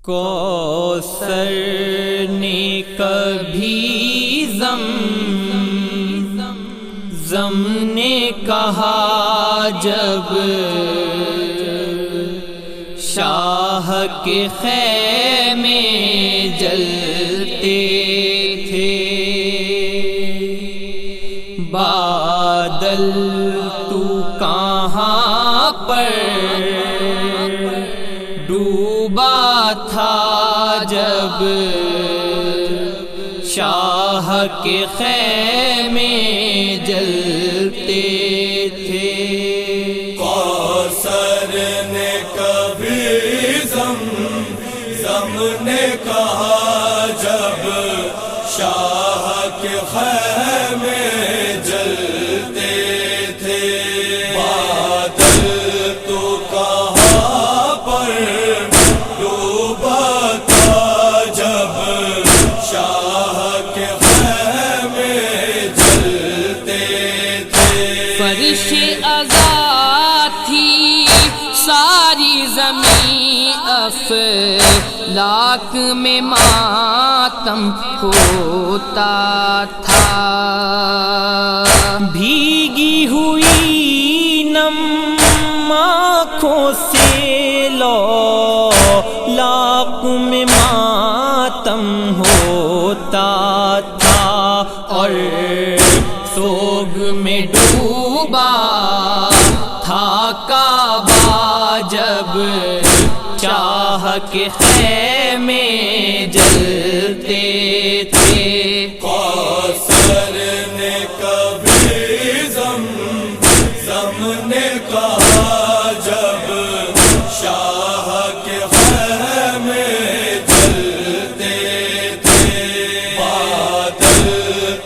کوثر نے کبھی زم نے کہا جب شاہ کے خیمے جلتے تھے، بادل تو کہاں پر ڈوبا تھا جب شاہ کے خیمے جلتے تھے۔ کوثر نے کبھی زم نے کہا جب شاہ کے خیمے جلتے تھے، بادل تو کہاں پر ڈوبا تھا جب شاہ کے خیمے جلتے تھے۔ فرش ازا تھی ساری زمین، افلاک میں ماتم ہوتا تھا، بھیگی ہوئی نم آنکھوں سے لو لاق میں ماتم ہوتا تھا، اور سوگ میں ڈوبا تھا کعبہ جب شاہ کے خیمے جلتے تھے۔ کوثر نے کبھی زم نے کہا جب شاہ کے خیمے جلتے تھے، بادل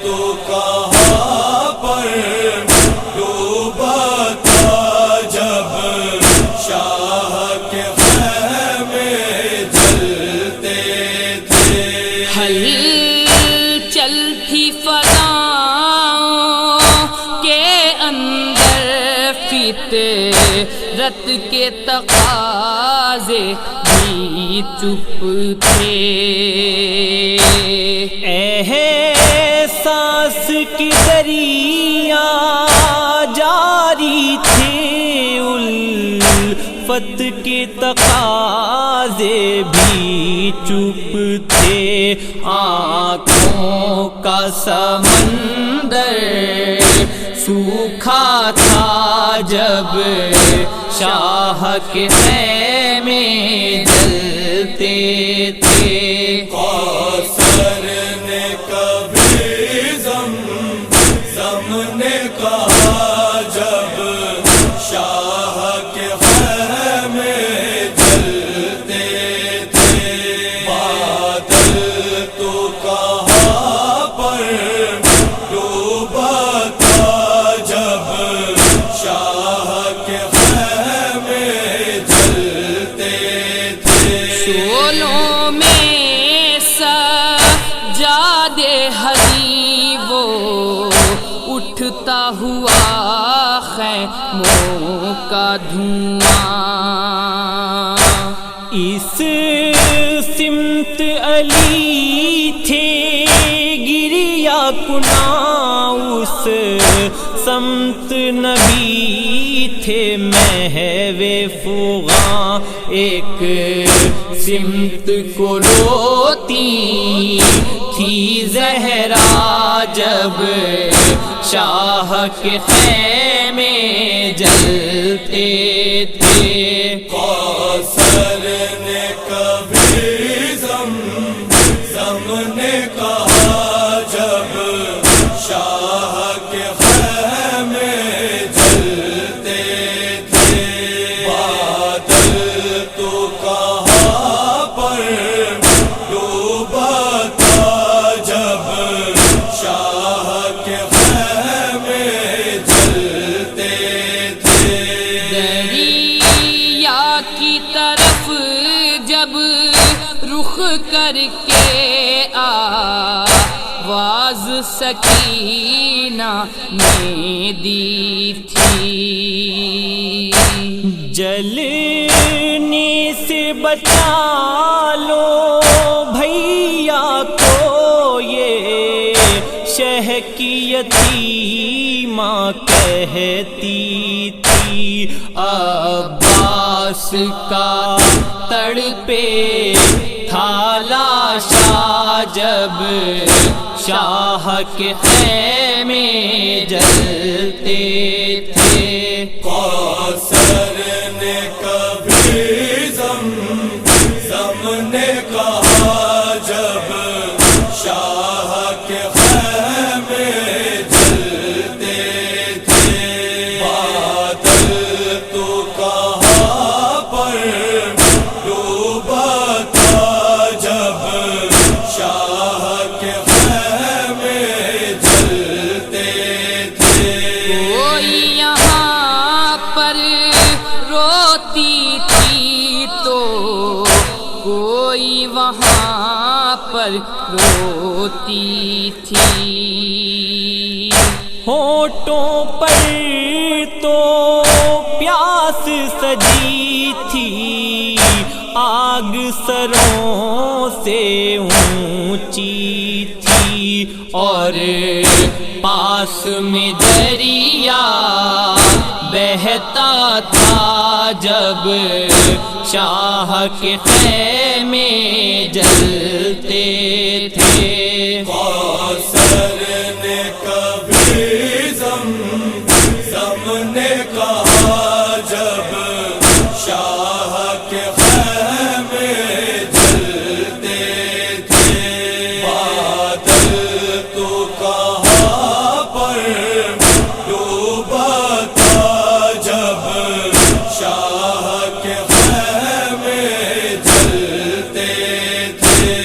تو کہاں پر ڈوبا تھا جب شاہ کے خیمے جلتے تھے۔ ہلچل تھی فضاؤں کے اندر، فطرت کے تقاضے بھی چپ تھے، احساس کی دریا جاری تھے، الفت کے تقاضے بھی چپ تھے، آنکھوں کا سمندر سوکھا تھا جب شاہ کے خیمے جلتے تھے۔ کوثر نے کبھی زم نے کہا جب شاہ کے خیمے جلتے تھے، بادل تو کہاں پر ڈوبا تھا جب شاہ کے خیمے جلتے تھے۔ شولوں میں سجادے ہدی وہ اٹھتا ہوا خیموں کا دھواں، اس سمت علی تھے گریا کنا، اس سمت نبی تھے محو فغاں، ایک سمت کو روتی تھی زہرا جب شاہ کے خیمے جلتے تھے۔ کوثر نے کبھی زم نے کہا جب شاہ کے خیمے جلتے تھے، بادل تو کہاں پر ڈوبا تھا جب شاہ کے خیمے جلتے تھے۔ دریا کی طرف جب رخ کر کے آواز سکینہ نے دی تھی، جلنے سے بچا لو یتیمہ کہتی تھی، عباس کا تڑپے تھا لاشا جب شاہ کے خیمے جلتے تھے۔ کوثر نے کبھی زمزم نے کہا جب شاہ کے خیمے جلتے تھے، بادل تو کہاں پر ڈوبا تھا جب شاہ کے خیمے جلتے تھے۔ کوئی یہاں پر روتی تھی تو کوئی وہاں پر روتی تھی، ہونٹوں پر تو پیاس سجی تھی، آگ سروں سے اونچی تھی، اور پاس میں دریا بہتا تھا جب شاہ کے خیمے جلتے تھے۔ کوثر نے کبھی زمزم نے کہا جب شاہ کے خیمے جلتے تھے، بادل تو کہاں پر ڈوبا تھا جب شاہ کے خیمے جلتے تھے۔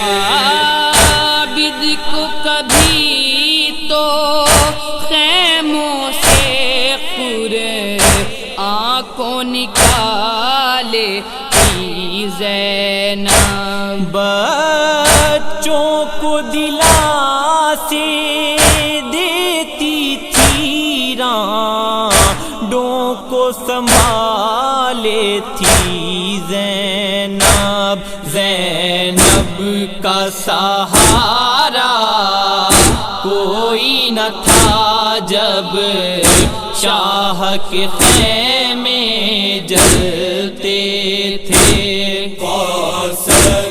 عابد کو کبھی تو خیموں سے آنکھوں نکالے تھی زینب، بچوں کو دلاسے دیتی تھی، رانڈوں کو سنبھالے تھی زینب، زینب کا سہارا کوئی نہ تھا جب شاہ کے خیمے جلتے تھے۔ کوثر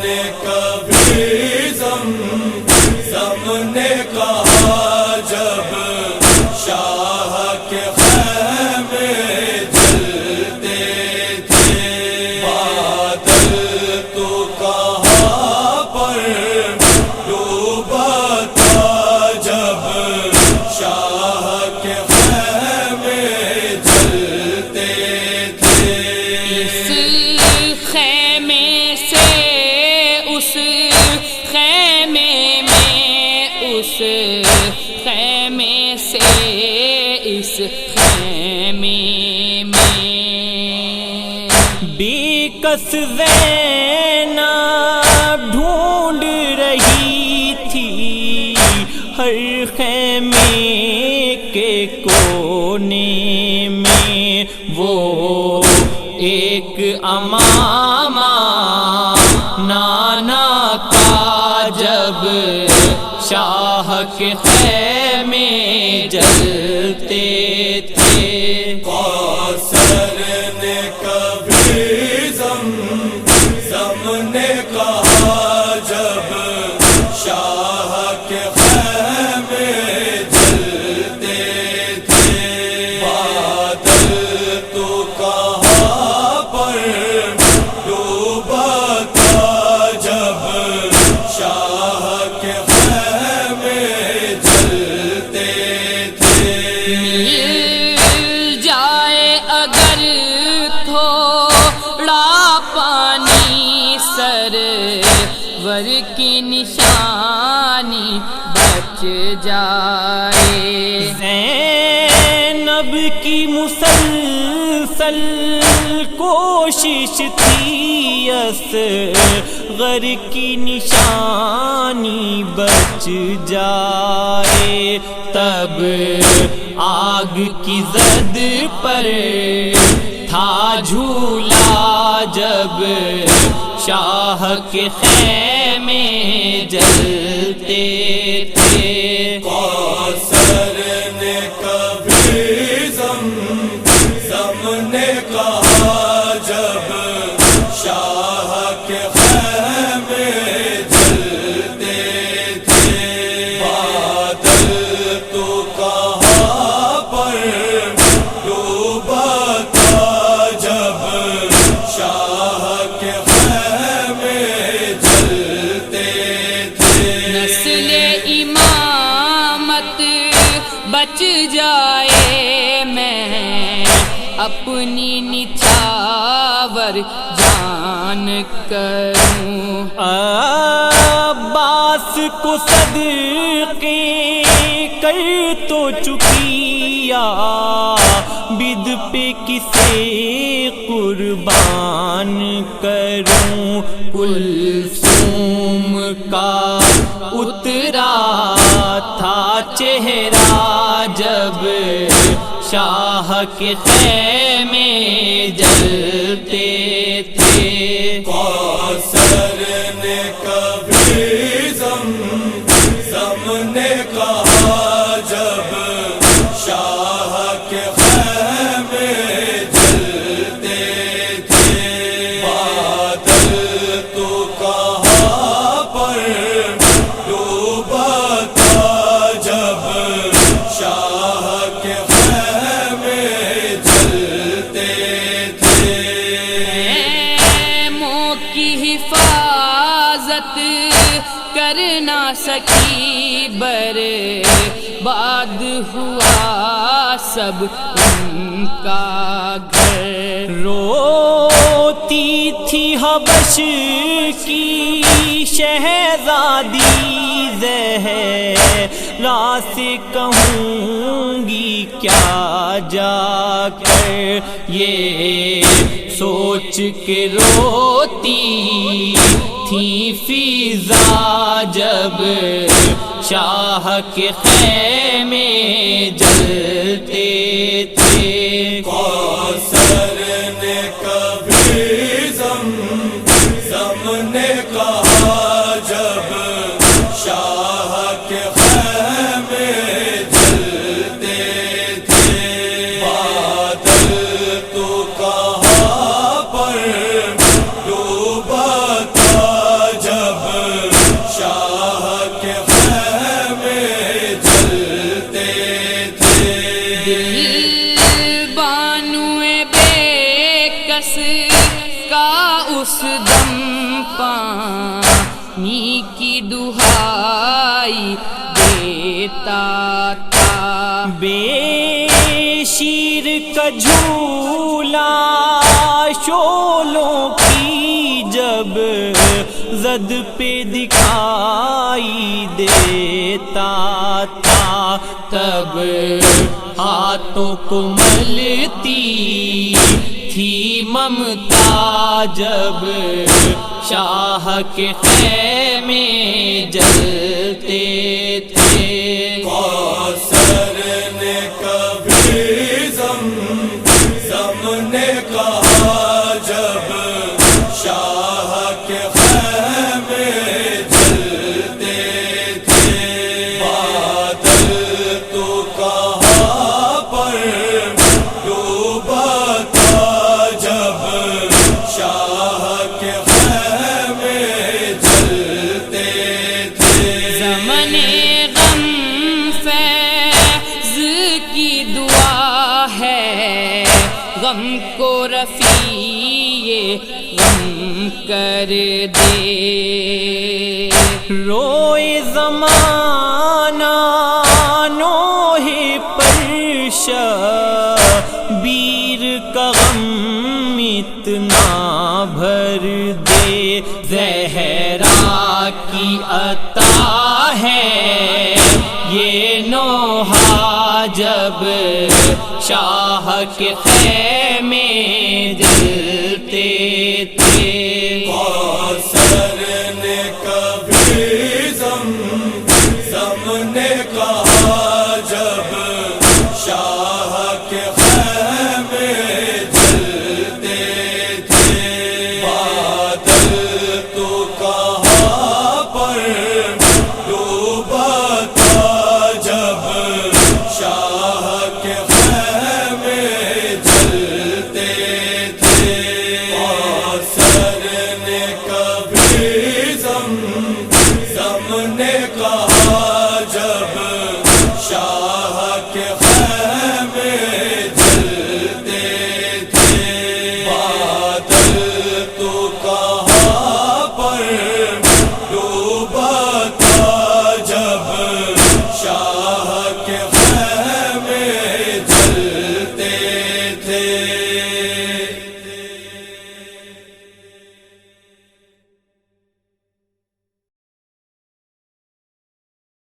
نے کبھی زمزم نے کہا جب شاہ کے خیمے جلتے تھے، بادل تو کہاں پر ڈوبا تھا جب شاہ کے خیمے جلتے تھے۔ اس خیمے سے اس خیمے میں، اس خیمے سے اس خیمے میں، بے کس زینب ڈھونڈ رہی تھی ہر خیمے کے کونے میں، وہ ایک امامہ نانا کا جب شاہ کے خیمے جلتے تھے۔ کوثر نے کبھی زمزم نے کہا جب شاہ کے خیمے جلتے تھے، بادل تو کہاں پر ڈوبا تھا جب شاہ کے خیمے جلتے تھے۔ مل جائے اگر تھوڑا پانی سرور کی نشانی بچ جائے، زینب کی مسلسل کوشش تھی اصغر کی نشانی بچ جائے، تب آگ کی زد پر تھا جھولا جب شاہ کے خیمے جلتے تھے۔ اپنی نچھاور جان کروں عباس کو صدقے کر تو چکیا بد پہ کسے قربان کروں کلثوم کا اترا تھا چہرہ جب شاہ کے خیمے جلتے تھے کوثر نے کبھی زم نے کہا جب شاہ کے خیمے جلتے تھے بادل تو کہاں پر ڈوبا تھا جب شاہ کے خیمے جلتے تھے خیموں کی حفاظت کر نہ سکی برباد ہوا سب ان کا گھر روتی تھی حبش کی شہزادی زہرا سے کہوں گی کیا جا کر یہ سوچ کے روتی تھی فضا جب شاہ کے خیمے جلتے تھے کوثر نے کبھی زم نے کہا جب شاہ کے خیمے جلتے تھے بادل تو کہاں پر ڈوبا تھا جب شاہ کے خیمے جلتے تھے دل بانوئے بے کس کا اس دم پانی کی دہائی دیتا تھا بے شیر کا جھولا شولوں کی جب زد پہ دکھائی دیتا تھا تب ہاتھوں کو ملتی تھی ممتا جب شاہ کے خیمے جلتے تھے کوثر نے کبھی زم نے کہا جب شاہ کے خیمے جلتے تھے بادل تو کہاں پر ڈوبا تھا جب شاہ کے خیمے جلتے تھے زمن غم فیض کی دعا ہے غم کو رفیع غم کر دے روئے زمانہ نوح پر شبیر کا غم اتنا بھر دے زہرا کی عطا ہے یہ نوحہ جب شاہ کے خیمے جلتے تھے کوثر